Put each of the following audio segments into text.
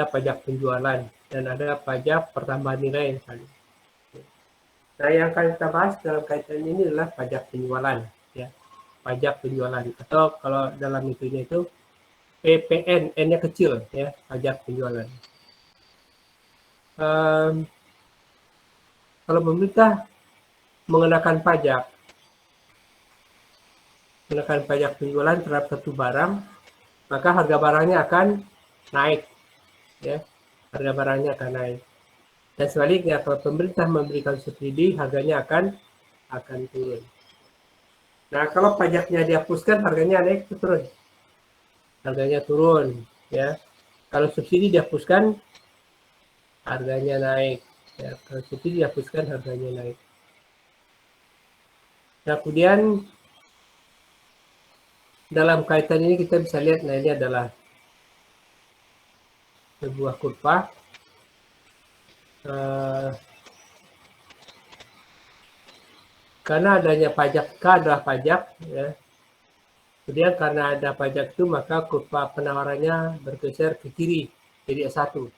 pajak penjualan dan ada pajak pertambahan nilai misalnya. Nah, yang akan kita bahas dalam kaitan ini adalah pajak penjualan, ya. Pajak penjualan atau kalau dalam itunya itu PPN, N-nya kecil, ya, pajak penjualan. Kalau pemerintah mengenakan pajak penjualan terhadap satu barang, maka harga barangnya akan naik, ya, harga barangnya akan naik. Dan sebaliknya, kalau pemerintah memberikan subsidi, harganya akan turun. Nah, kalau pajaknya dihapuskan, harganya naik atau turun? Harganya turun, ya. Kalau subsidi dihapuskan, harganya naik. Ya, kalau subsidi dihapuskan, harganya naik. Nah, kemudian dalam kaitan ini kita bisa lihat, nah ini adalah sebuah kurva. Karena adanya pajak, K adalah pajak, ya. Kemudian karena ada pajak itu, maka kurva penawarannya bergeser ke kiri, jadi S1.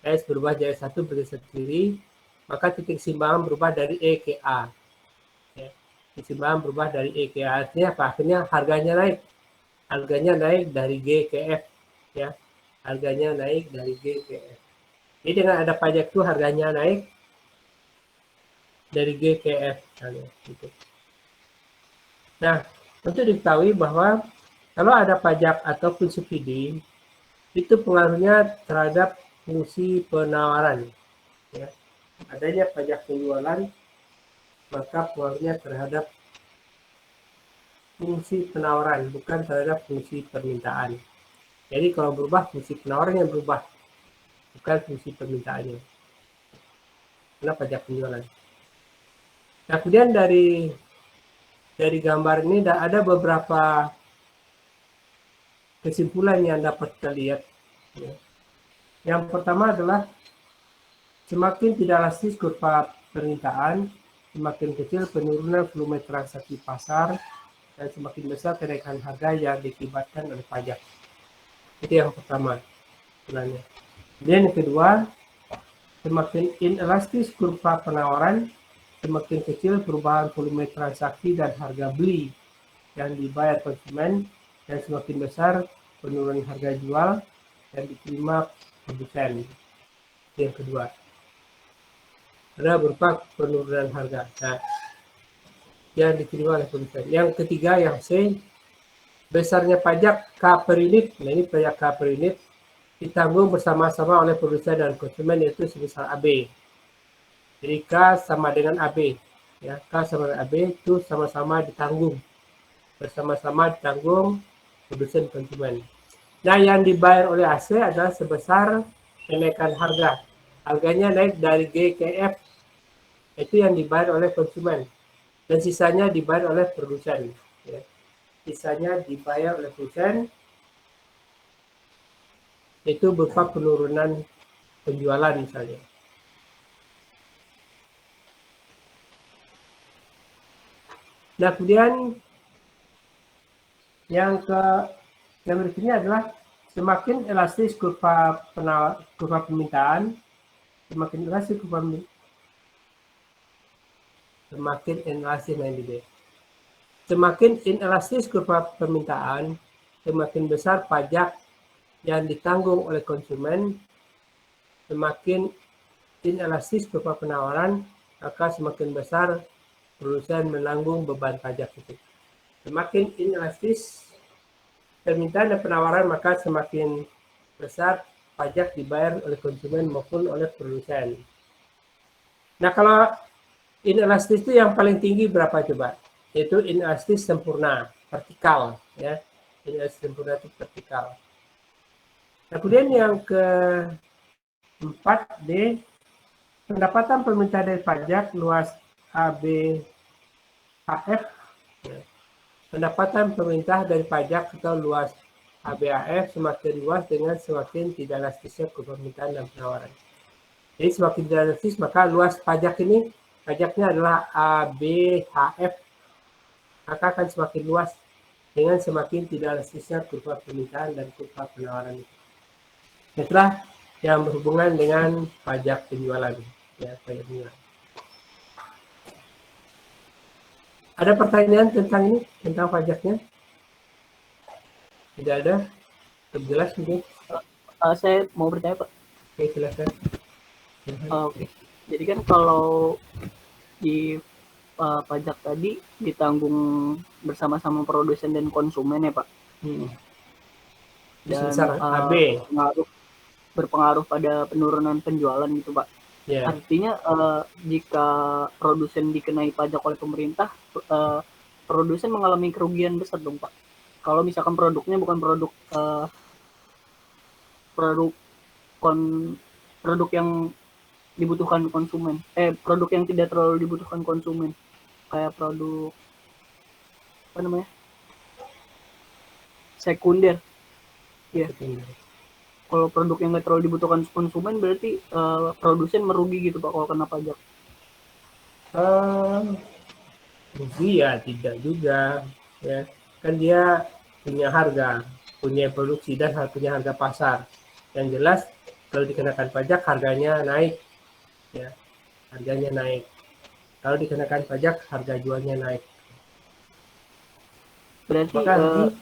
S berubah jadi S1 bergeser ke kiri, maka titik simbangan berubah dari E ke A. Ya. Titik simbangan berubah dari E ke A. Artinya apa? Akhirnya harganya naik. Harganya naik dari G ke F. Ya. Harganya naik dari G ke F. Jadi dengan ada pajak itu harganya naik dari G ke F. Gitu. Nah, untuk diketahui bahwa kalau ada pajak ataupun subsidi, itu pengaruhnya terhadap fungsi penawaran. Ya. Adanya pajak penjualan, maka pengaruhnya terhadap fungsi penawaran, bukan terhadap fungsi permintaan. Jadi kalau berubah, fungsi penawarannya berubah, bukan fungsi permintaannya. Karena pajak penjualan. Nah, kemudian dari gambar ini ada beberapa kesimpulan yang dapat kita lihat. Ya. Yang pertama adalah semakin tidak elastis kurva permintaan, semakin kecil penurunan volume transaksi pasar, dan semakin besar kenaikan harga yang diakibatkan oleh pajak. Itu yang pertama sebenarnya. Dan yang kedua, semakin inelastis kurva penawaran, semakin kecil perubahan volume transaksi dan harga beli yang dibayar konsumen, dan semakin besar penurunan harga jual yang diterima produsen. Yang kedua adalah berupa penurunan harga yang diterima oleh produsen. Yang ketiga, yang C, besarnya pajak K per unit. Nah, ini pajak K per unit ditanggung bersama-sama oleh produsen dan konsumen, yaitu sebesar AB. Jadi K sama dengan AB. Ya, K sama dengan AB itu sama-sama ditanggung. Bersama-sama ditanggung produsen konsumen. Nah, yang dibayar oleh AC adalah sebesar kenaikan harga. Harganya naik dari G ke F. Itu yang dibayar oleh konsumen. Dan sisanya dibayar oleh produsen. Ya. Sisanya dibayar oleh produsen. Itu berupa penurunan penjualan misalnya. Nah, kemudian yang berikutnya adalah semakin elastis kurva permintaan, semakin elastis kurva semakin inelastis kurva permintaan, semakin besar pajak yang ditanggung oleh konsumen, semakin inelastis kurva penawaran, maka semakin besar produsen menanggung beban pajak itu. Semakin inelastis permintaan dan penawaran, maka semakin besar pajak dibayar oleh konsumen maupun oleh produsen. Nah, kalau inelastis itu yang paling tinggi berapa coba? Yaitu inelastis sempurna, vertikal, ya. Inelastis sempurna itu vertikal. Nah, kemudian yang keempat, D, pendapatan permintaan dari pajak luas ABHF. Ya. Pendapatan pemerintah dari pajak atau luas ABHF semakin luas dengan semakin tidak elastisnya permintaan dan penawaran. Jadi semakin tidak elastis, maka luas pajak ini, pajaknya adalah ABHF, maka akan semakin luas dengan semakin tidak elastisnya kurva permintaan dan kurva penawaran. Setelah yang berhubungan dengan pajak penjualan, ya, pajak penjualan. Ada pertanyaan tentang ini, tentang pajaknya? Tidak ada? Terjelas mungkin? Saya mau bertanya, Pak. Oke, silakan. Oke. Jadi kan kalau di pajak tadi ditanggung bersama-sama produsen dan konsumen ya, Pak. Dan AB. berpengaruh pada penurunan penjualan gitu, Pak. Yeah. Artinya jika produsen dikenai pajak oleh pemerintah, produsen mengalami kerugian besar dong, Pak. Kalau misalkan produknya bukan produk produk yang dibutuhkan konsumen, produk yang tidak terlalu dibutuhkan konsumen, kayak produk apa namanya, sekunder, ya. Kalau produk yang nggak terlalu dibutuhkan konsumen berarti produsen merugi gitu, Pak, kalau kena pajak. Rugi ya tidak juga, ya kan dia punya harga, punya produksi dan punya harga pasar. Yang jelas kalau dikenakan pajak harganya naik, ya harganya naik. Kalau dikenakan pajak harga jualnya naik. Berarti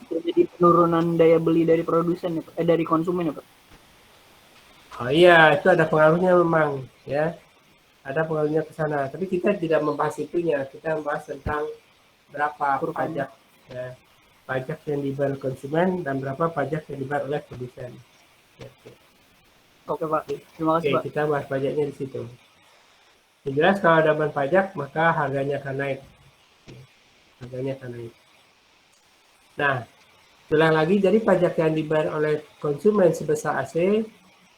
terjadi penurunan daya beli dari produsen, dari konsumen ya, Pak? Oh iya, itu ada pengaruhnya memang, ya. Ada pengaruhnya ke sana. Tapi kita tidak membahas itunya. Kita membahas tentang berapa pajak, ya, pajak yang dibayar konsumen dan berapa pajak yang dibayar oleh produsen. Oke, Pak. Terima kasih, Pak. Kita bahas pajaknya di situ. Yang jelas kalau ada beban pajak maka harganya akan naik. Harganya akan naik. Nah, ulang lagi, jadi pajak yang dibayar oleh konsumen sebesar AC,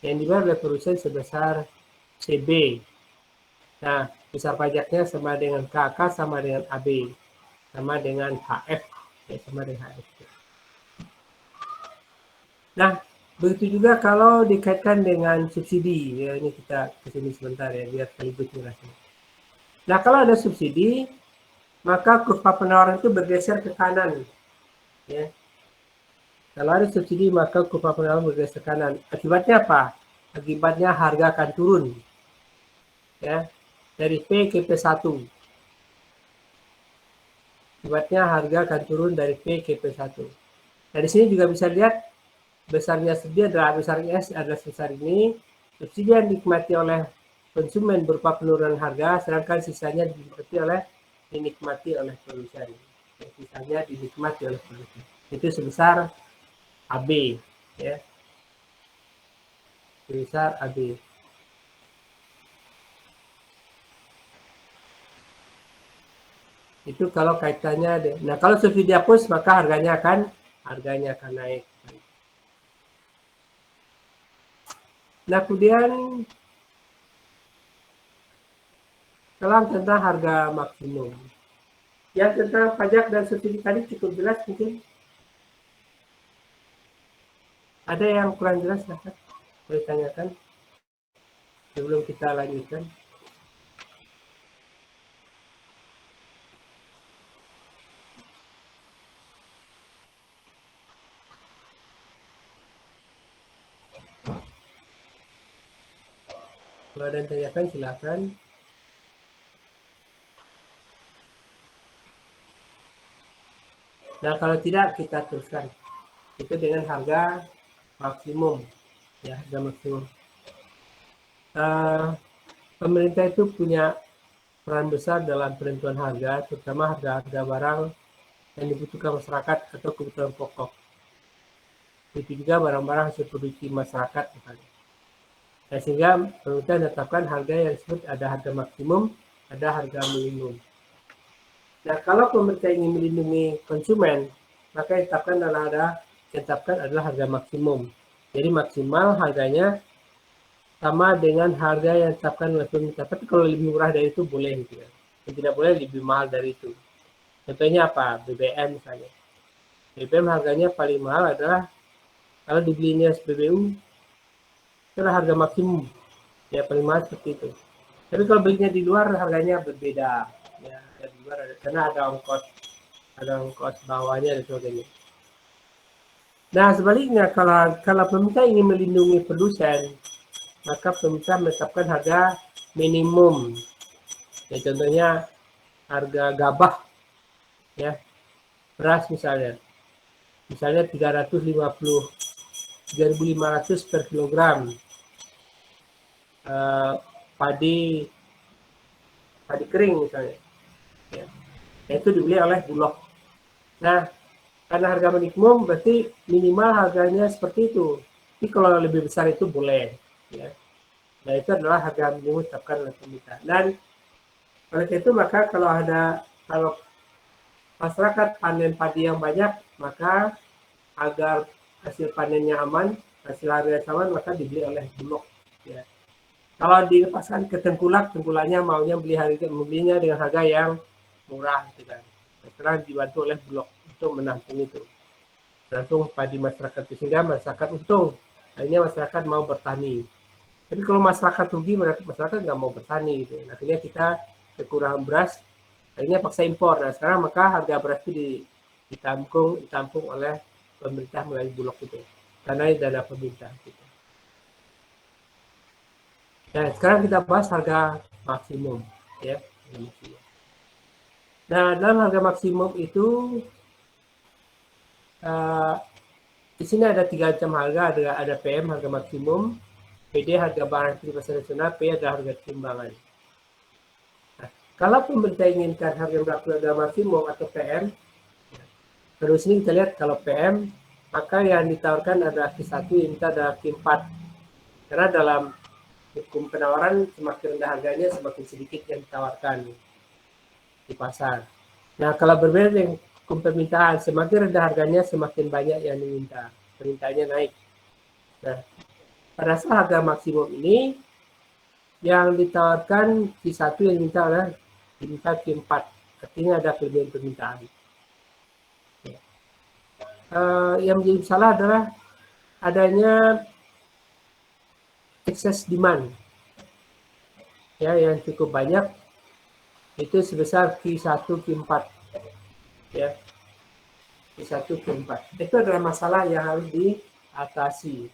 yang dibayar oleh produsen sebesar CB. Nah, besar pajaknya sama dengan KK sama dengan AB, sama dengan HF, ya, sama dengan HF. Nah, begitu juga kalau dikaitkan dengan subsidi, ya ini kita kesini sebentar ya, biar sekaligus jelasnya. Nah, kalau ada subsidi, maka kurva penawaran itu bergeser ke kanan, ya. Kalau ada subsidi, maka kurva penawaran bergeser ke kanan. Akibatnya apa? Akibatnya harga akan turun, ya, dari P ke P1. Akibatnya harga akan turun dari P ke P1. Nah, di sini juga bisa lihat besarnya subsidi adalah besarnya S adalah sebesar ini. Subsidi yang dinikmati oleh konsumen berupa penurunan harga, sedangkan sisanya dinikmati oleh produsen. Sisanya dinikmati oleh produsen. Itu sebesar AB, ya. Sebesar AB. Itu kalau kaitannya. Nah, kalau subsidi dihapus maka harganya akan naik. Nah, kemudian tentang harga maksimum. Yang tentang pajak dan subsidi tadi cukup jelas mungkin. Ada yang kurang jelas, kan? Boleh tanyakan sebelum kita lanjutkan. Kalau ada yang tanyakan silakan. Nah, kalau tidak kita teruskan. Itu dengan harga maksimum, ya, harga maksimum. Pemerintah itu punya peran besar dalam penentuan harga, terutama harga-harga barang yang dibutuhkan masyarakat atau kebutuhan pokok. Itu juga barang-barang hasil produksi masyarakat misalnya. Nah, sehingga pemerintah menetapkan harga yang disebut ada harga maksimum, ada harga minimum. Nah, kalau pemerintah ingin melindungi konsumen, maka yang ditetapkan adalah harga maksimum. Jadi maksimal harganya sama dengan harga yang ditetapkan oleh pemerintah. Tapi kalau lebih murah dari itu boleh, gitu ya. Yang tidak boleh lebih mahal dari itu. Contohnya apa? BBM misalnya. BBM harganya paling mahal adalah kalau dibelinya SPBU, itulah harga maksimum. Ya, paling mahal seperti itu. Tapi kalau belinya di luar harganya berbeda. Ya, di luar karena ada ongkos bawahnya dan sebagainya. Nah, sebaliknya kalau pemerintah ingin melindungi produsen, maka pemerintah menetapkan harga minimum. Ya, contohnya harga gabah, ya, beras misalnya 3.500 per kilogram. Padi kering misalnya, ya, itu dibeli oleh Bulog. Nah, karena harga minimum berarti minimal harganya seperti itu. Tapi kalau lebih besar itu boleh, ya. Nah, itu adalah harga minimum ditetapkan oleh pemerintah. Dan oleh itu maka kalau masyarakat panen padi yang banyak, maka agar hasil panennya aman, hasil harga aman, maka dibeli oleh Bulog, ya. Kalau dilepaskan ke tengkulak, tengkulaknya maunya membelinya dengan harga yang murah, gitu kan. Sekarang dibantu oleh Bulog untuk menampung itu. Langsung padi masyarakat, sehingga masyarakat untung. Akhirnya masyarakat mau bertani. Tapi kalau masyarakat rugi, masyarakat nggak mau bertani, gitu. Akhirnya kita kekurangan beras, akhirnya paksa impor. Nah, sekarang maka harga beras itu ditampung oleh pemerintah melalui Bulog itu, karena dana pemerintah, gitu. Nah, sekarang kita bahas harga maksimum, ya. Nah, dalam harga maksimum itu di sini ada 3 macam harga, ada PM harga maksimum, PD harga barang di pasar nasional, P adalah harga timbangan. Nah, kalau pemerintah inginkan harga berlaku harga maksimum atau PM, terus ini kita lihat kalau PM, maka yang ditawarkan adalah Q1, yang kita adalah Q4. Karena dalam hukum penawaran semakin rendah harganya semakin sedikit yang ditawarkan di pasar. Nah, kalau berbeda dengan hukum permintaan, semakin rendah harganya semakin banyak yang diminta, permintaannya naik. Nah, pada saat harga maksimum ini yang ditawarkan Q1 yang diminta Q4, artinya ada kelebihan permintaan. Yang menjadi masalah adalah adanya excess demand, ya, yang cukup banyak, itu sebesar Q1, Q4, ya, Q1, Q4. Itu adalah masalah yang harus diatasi.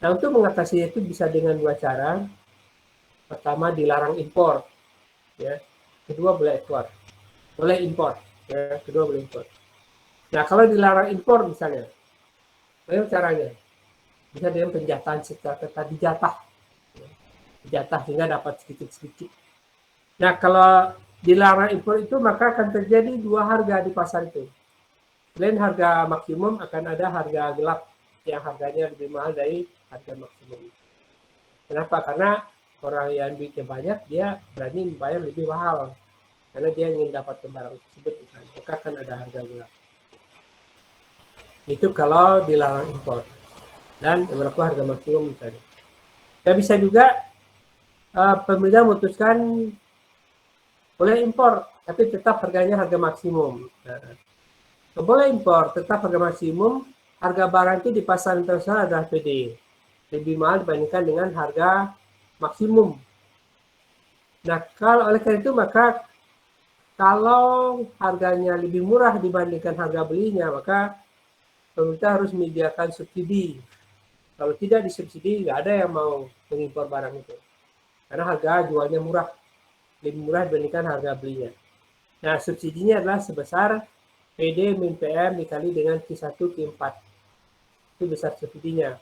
Nah, untuk mengatasi itu bisa dengan 2 cara. Pertama, dilarang impor, ya. Kedua, boleh impor, ya. Kedua, boleh impor. Nah, kalau dilarang impor misalnya, bagaimana caranya? Bisa dengan penjataan secara ketat, dijatah sehingga dapat sedikit-sedikit. Nah, kalau dilarang impor itu maka akan terjadi 2 harga di pasar itu. Selain harga maksimum akan ada harga gelap yang harganya lebih mahal dari harga maksimum. Kenapa? Karena orang yang duitnya banyak, dia berani membayar lebih mahal karena dia ingin dapat barang tersebut, maka akan ada harga gelap. Itu kalau dilarang impor dan berlaku harga maksimum misalnya. Dan bisa juga pemerintah memutuskan boleh impor, tapi tetap harganya harga maksimum. Nah, boleh impor, tetap harga maksimum, harga barang itu di pasar internasional adalah PD. Lebih mahal dibandingkan dengan harga maksimum. Nah, kalau oleh karena itu maka kalau harganya lebih murah dibandingkan harga belinya, maka pemerintah harus menyediakan subsidi. Kalau tidak disubsidi, nggak ada yang mau mengimpor barang itu. Karena harga jualnya murah, lebih murah dibandingkan harga belinya. Nah, subsidinya adalah sebesar PD min PM dikali dengan Q1 Q4. Itu besar subsidinya.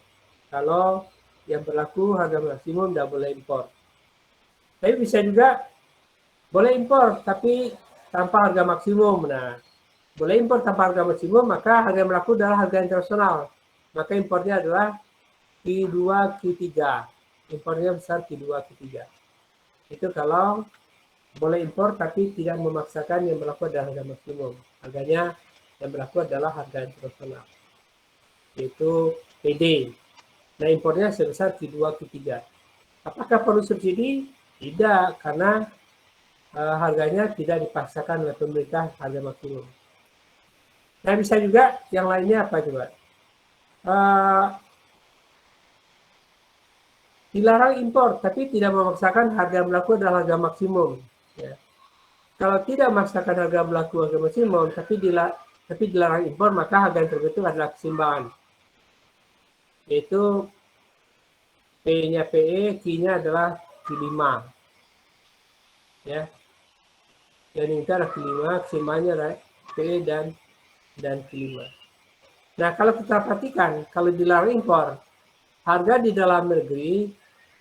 Kalau yang berlaku harga maksimum tidak boleh impor. Tapi bisa juga boleh impor, tapi tanpa harga maksimum. Nah, boleh impor tanpa harga maksimum, maka harga yang berlaku adalah harga internasional. Maka impornya adalah Q2, Q3. Impornya besar Q2, Q3. Itu kalau boleh impor tapi tidak memaksakan yang berlaku adalah harga maksimum. Harganya yang berlaku adalah harga internasional, yaitu PD. Nah, impornya sebesar Q2, Q3. Apakah perlu subsidi? Tidak, karena harganya tidak dipaksakan oleh pemerintah harga maksimum. Nah, bisa juga yang lainnya apa coba? Dilarang impor, tapi tidak memaksakan harga berlaku adalah harga maksimum. Ya. Kalau tidak memaksakan harga berlaku harga maksimum, tapi dilarang impor, maka harga yang terbentuk adalah keseimbangan. Yaitu P-nya PE, Q-nya adalah Q5. Ya. Dan ini adalah Q5, Q5-nya adalah PE dan Q5. Nah, kalau kita perhatikan, kalau dilarang impor, harga di dalam negeri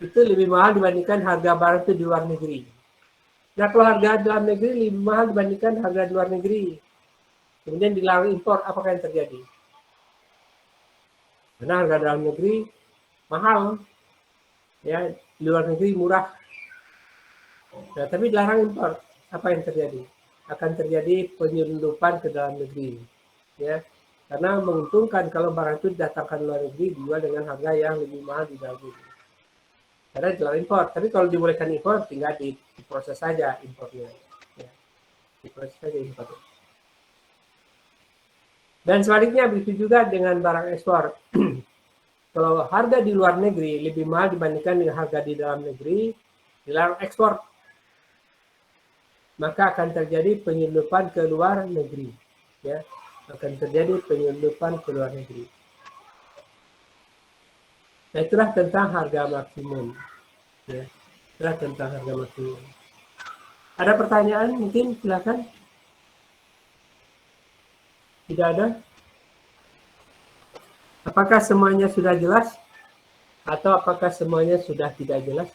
itu lebih mahal dibandingkan harga barang itu di luar negeri. Nah, kalau harga dalam negeri lebih mahal dibandingkan harga di luar negeri, kemudian dilarang impor, apakah yang terjadi? Karena harga dalam negeri mahal, ya, di luar negeri murah. Nah, tapi dilarang impor, apa yang terjadi? Akan terjadi penyelundupan ke dalam negeri, ya. Karena menguntungkan kalau barang itu didatangkan dari luar negeri dijual dengan harga yang lebih mahal di dalam negeri. Karena dilarang impor, tapi kalau dibolehkan impor tinggal diproses saja impornya, ya. Diproses saja impornya. Dan sebaliknya begitu juga dengan barang ekspor. Kalau harga di luar negeri lebih mahal dibandingkan dengan harga di dalam negeri, dilarang ekspor, maka akan terjadi penyelundupan ke luar negeri. Ya, akan terjadi penyelundupan ke luar negeri. Nah, itulah tentang harga maksimum. Ya, itulah tentang harga maksimum. Ada pertanyaan mungkin silakan. Tidak ada? Apakah semuanya sudah jelas? Atau apakah semuanya sudah tidak jelas?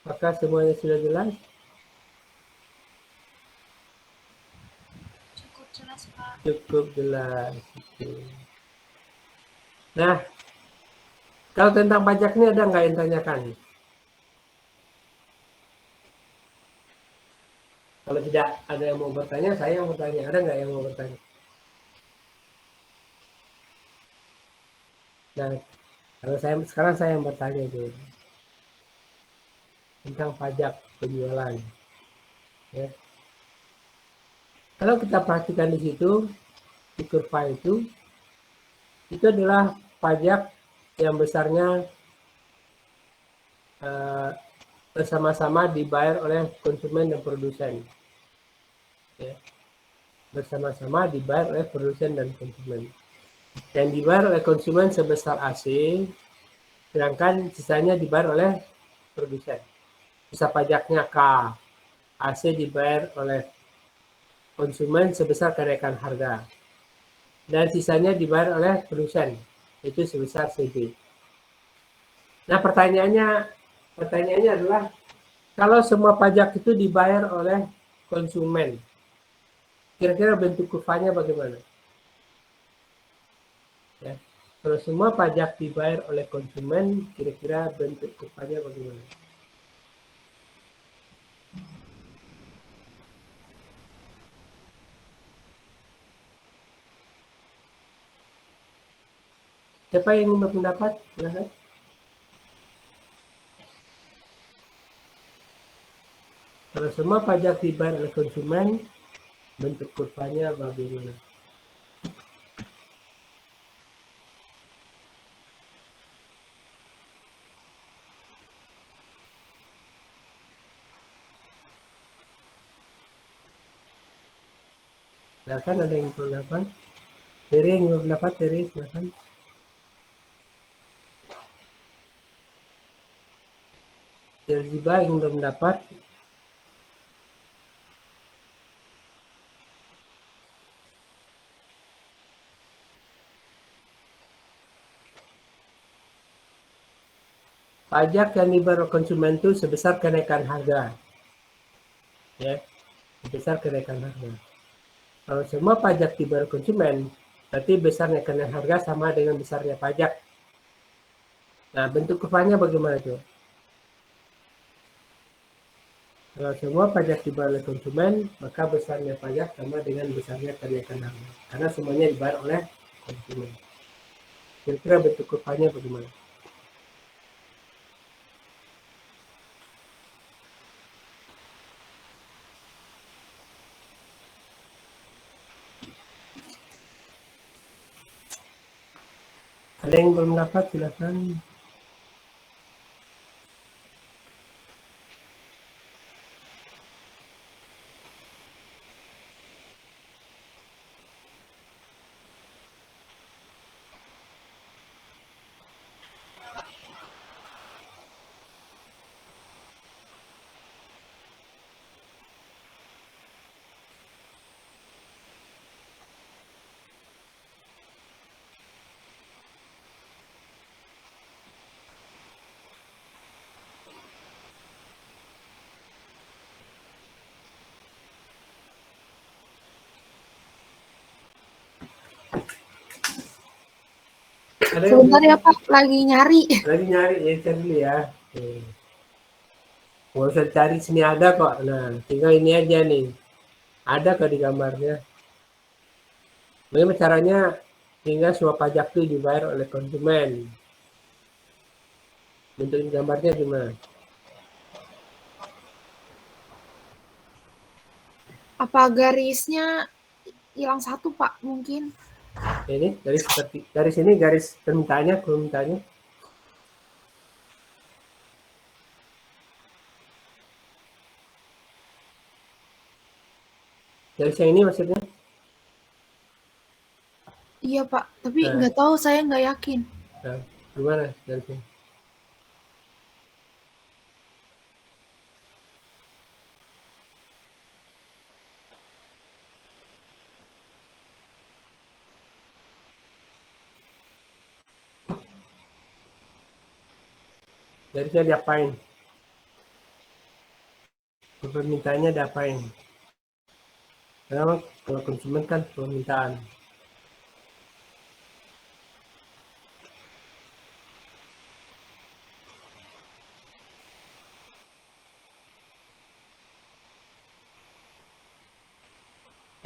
Apakah semuanya sudah jelas? Cukup jelas, Pak. Cukup jelas. Nah, kalau tentang pajak ini ada nggak yang tanyakan? Kalau tidak ada yang mau bertanya, saya yang bertanya. Ada nggak yang mau bertanya? Nah, kalau sekarang saya yang bertanya dulu tentang pajak penjualan. Ya. Kalau kita perhatikan di situ, di kurva itu adalah pajak yang besarnya bersama-sama dibayar oleh konsumen dan produsen. Ya. Bersama-sama dibayar oleh produsen dan konsumen. Yang dibayar oleh konsumen sebesar AC, sedangkan sisanya dibayar oleh produsen. Sisa pajaknya K. AC dibayar oleh konsumen sebesar kenaikan harga. Dan sisanya dibayar oleh produsen, itu sebesar CB. Nah, pertanyaannya adalah, kalau semua pajak itu dibayar oleh konsumen, kira-kira bentuk kurvanya bagaimana? Ya. Kalau semua pajak dibayar oleh konsumen, kira-kira bentuk kurvanya bagaimana? Siapa yang ingin berpendapat? Silahkan. Kalau semua pajak dibayar oleh konsumen, bentuk kurvanya bagaimana? Silakan, ada yang berpendapat? Teri yang berpendapat, Teri, silakan. Terziba yang berpendapat. Pajak yang dibayar konsumen itu sebesar kenaikan harga. Ya, sebesar kenaikan harga. Kalau semua pajak dibayar konsumen, berarti besarnya kenaikan harga sama dengan besarnya pajak. Nah, bentuk kurvanya bagaimana tuh? Kalau semua pajak dibayar oleh konsumen, maka besarnya pajak sama dengan besarnya kenaikan harga. Karena semuanya dibayar oleh konsumen. Kira-kira bentuk kurvanya bagaimana? Ada yang belum dapat, silakan. Ada yang Sebentar ya Pak, lagi nyari. lagi nyari ya, cari dulu ya. Nggak usah cari sini ada kok. Nah, tinggal ini aja nih. Ada kok di gambarnya. Bagaimana caranya hingga semua pajak itu dibayar oleh konsumen? Bentuk gambarnya gimana? Apa garisnya hilang satu Pak mungkin? Ini dari sini garis permintaannya. Garis yang ini maksudnya? Iya Pak, tapi Nah, nggak tahu, saya nggak yakin. nah, gimana garisnya? Garisnya diapain? Permintaannya diapain? Karena kalau konsumen kan permintaan.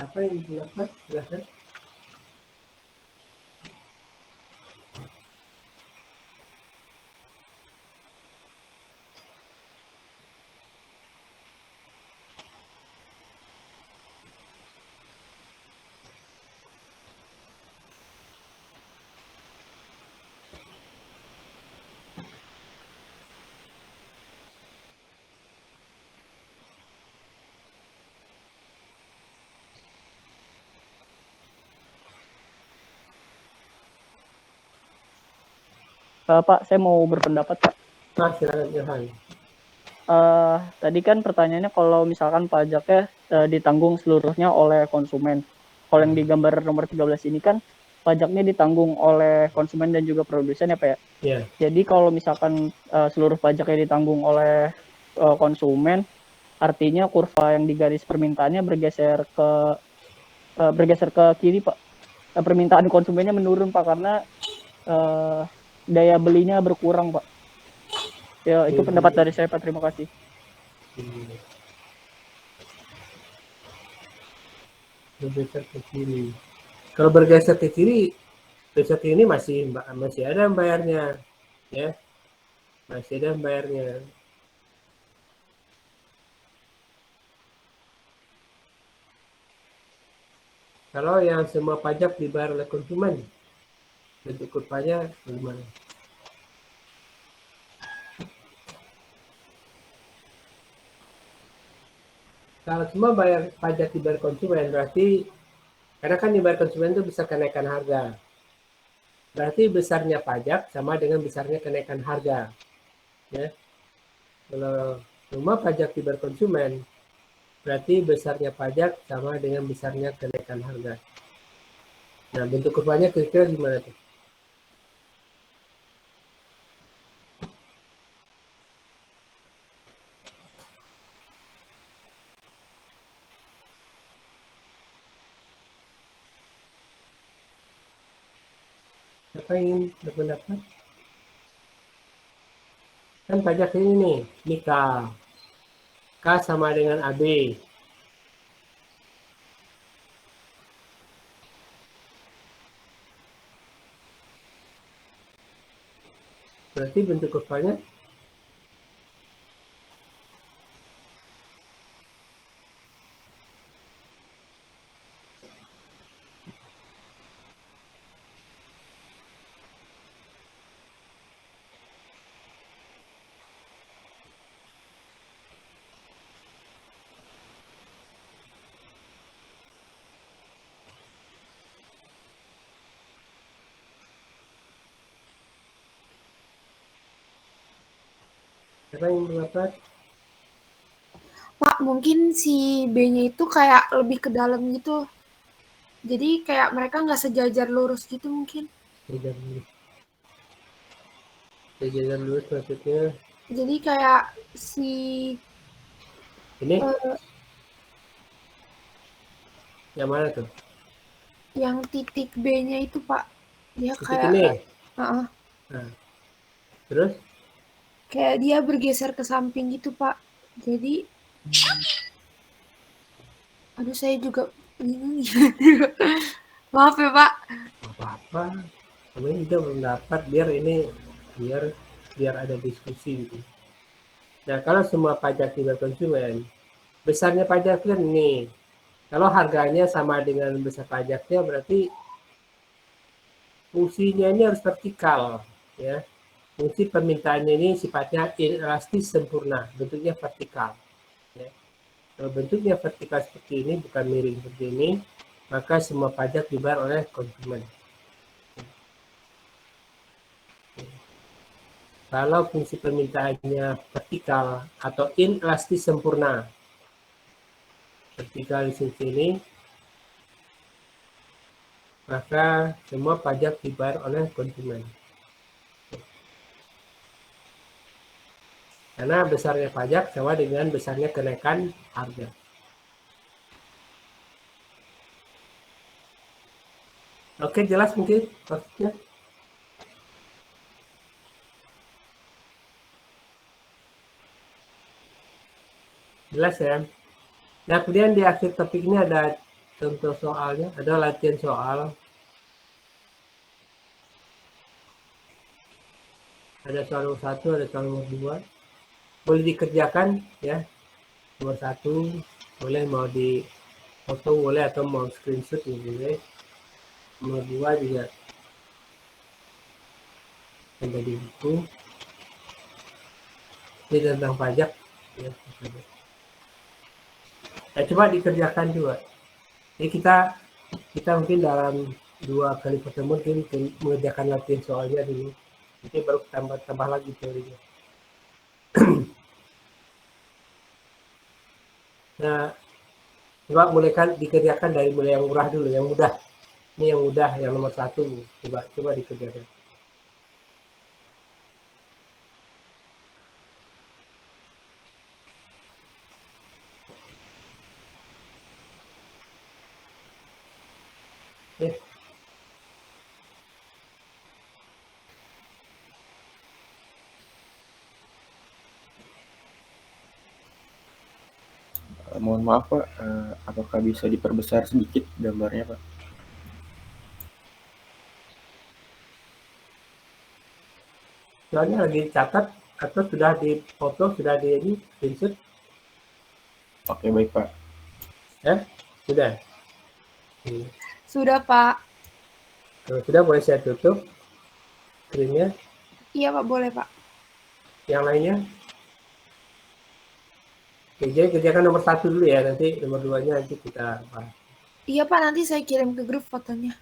Apa yang dilakukan? Jelaskan. Pak, saya mau berpendapat Pak. Nah, silakan Ilham. Tadi kan pertanyaannya kalau misalkan pajaknya ditanggung seluruhnya oleh konsumen. Kalau yang di gambar nomor 13 ini kan pajaknya ditanggung oleh konsumen dan juga produsen ya Pak ya. Ya. Jadi kalau misalkan seluruh pajaknya ditanggung oleh konsumen, artinya kurva yang di garis permintaannya bergeser ke kiri Pak. Permintaan konsumennya menurun Pak karena daya belinya berkurang Pak. Ya, itu pendapat dari saya Pak. Terima kasih. Bergeser ke kiri. Kalau bergeser ke kiri, besok ini masih ada yang bayarnya, ya, masih ada yang bayarnya. Kalau yang semua pajak dibayar oleh konsumen, bentuk kurvanya bagaimana? Kalau semua bayar pajak dibayar konsumen, berarti karena kan dibayar konsumen itu bisa kenaikan harga. Berarti besarnya pajak sama dengan besarnya kenaikan harga. Ya. Kalau semua pajak dibayar konsumen, berarti besarnya pajak sama dengan besarnya kenaikan harga. Nah, bentuk kurvanya kira-kira gimana tuh? Siapa ingin berpendapat? Kan pajak ini nih, K. K sama dengan AB. Berarti bentuk kurvanya siapa yang berpendapat? Pak, mungkin si B-nya itu kayak lebih ke dalam gitu. Jadi kayak mereka nggak sejajar lurus gitu mungkin. Sejajar lurus maksudnya Jadi kayak si ini eh, yang mana tuh? yang titik B-nya itu Pak, dia Titik kayak ini. Heeh. Nah, terus Kayak dia bergeser ke samping gitu, Pak. Jadi, aduh saya juga bingung gimana. Maaf ya, Pak. apa-apa, namanya juga belum dapat, biar biar ada diskusi gitu. Nah, kalau semua pajak tiba konsumen, besarnya pajak kan nih. Kalau harganya sama dengan besar pajaknya, berarti fungsinya ini harus vertikal, ya. Fungsi permintaannya ini sifatnya inelastis sempurna, bentuknya vertikal. Ya. Kalau bentuknya vertikal seperti ini, bukan miring seperti ini, maka semua pajak dibayar oleh konsumen. Kalau fungsi permintaannya vertikal atau inelastis sempurna, vertikal di sini, maka semua pajak dibayar oleh konsumen. Karena besarnya pajak sama dengan besarnya kenaikan harga. Oke, jelas mungkin maksudnya? Jelas ya? Nah, kemudian di akhir topik ini ada contoh soalnya, ada latihan soal. Ada soal nomor 1, ada soal nomor 2. Boleh dikerjakan ya. Nomor 1 boleh mau di foto boleh atau mau screenshot ya boleh. Nomor 2 juga ada di buku. Ini tentang pajak ya. Nah, coba dikerjakan juga. Jadi kita mungkin dalam 2 kali pertemuan mungkin mengerjakan latihan soalnya dulu. Nanti baru tambah lagi teorinya. Nah, coba dikerjakan dari mulai yang murah dulu, yang mudah. Ini yang mudah, yang nomor 1. Coba dikerjakan. Eh, Mohon maaf Pak, apakah bisa diperbesar sedikit gambarnya Pak? soalnya lagi catat atau sudah dipoto, sudah di ini, screenshot, Oke baik Pak. ya? Sudah. Sudah, Pak. Kalau sudah boleh saya tutup screen-nya. Iya, Pak, boleh, Pak. Yang lainnya? Oke, jadi kerjakan nomor 1 dulu ya, nanti nomor 2-nya nanti kita bahas. Iya, Pak, nanti saya kirim ke grup fotonya.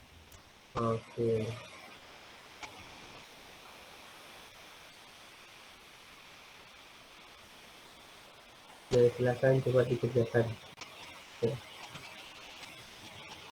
Oke. Silakan coba dikerjakan. Ya.